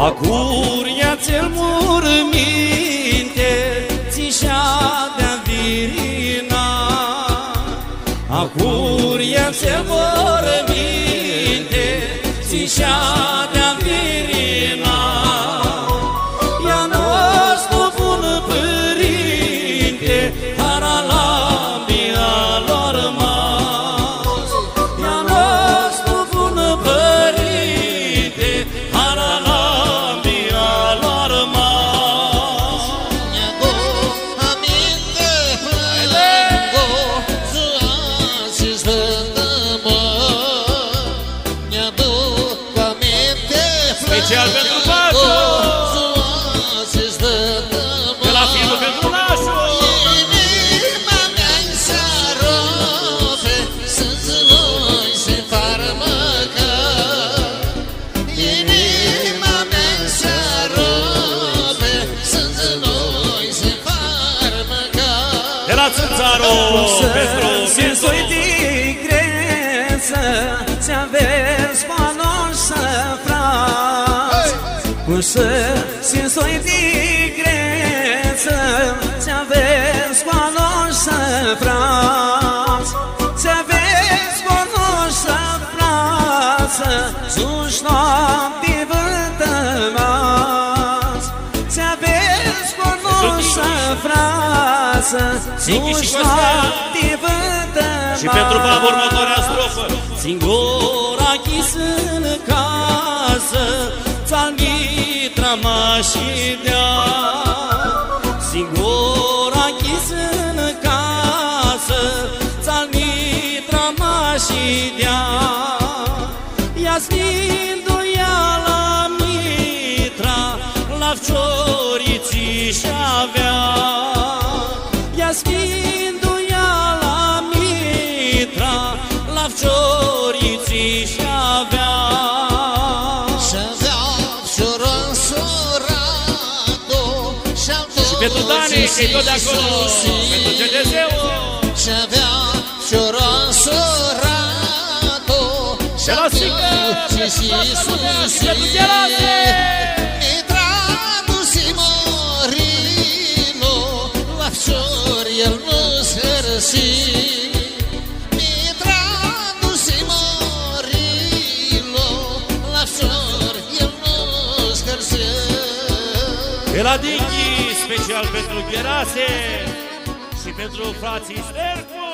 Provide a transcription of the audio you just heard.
Acuria ți-l morminte, ți-și-a de-a virina. Acuria ți-l morminte, ți-și-a de-a virina. Ia nostru bun părinte, Haralambia lor mas. Ia nostru bun părinte, Haralambia lor mas. Ne-ago aminte plângo, Zuați zvândă-mă. Ne-aduc aminte Special pentru plângo, Pașu, Zuați zvândă-mă. de la filmul pentru nașul. Inima mea-i se rupe, sângelui se farmăcă. Inima mea-i se rupe, sângelui se farmăcă. De la Țânțarul pentru Sensoi Mizu. de greță, ți aveți panoșă frați. Cu sensoi de greță, ți aveți panoșă frați. Ți aveți panoșă frață, sus noapte vântămați. Ți aveți panoșă frață, sus noapte vântămați. Și pentru Bab următoarea strofă. Singura chis în casă, ți-al mitra mași dea. Singura chis în casă, ți-al mitra mași dea. Ia sfindu-ia la mitra, la fcioriții și-avea. Ia sfindu-ia la mitra, la fcioriții și-avea. Și-avea fcioră însurat-o, Și pentru Dani, că e tot de acolo, pentru GDZ-ul. Și-avea fcioră însurat-o, De la Sică, pentru toată lumea și pentru Gherase. Mitradu-si morilo, la fciori el nu sărsi. Mitradu-si morilo, la fciori el nu sărsi. De la Dingi, special pentru Gherase și pentru frații Stercu.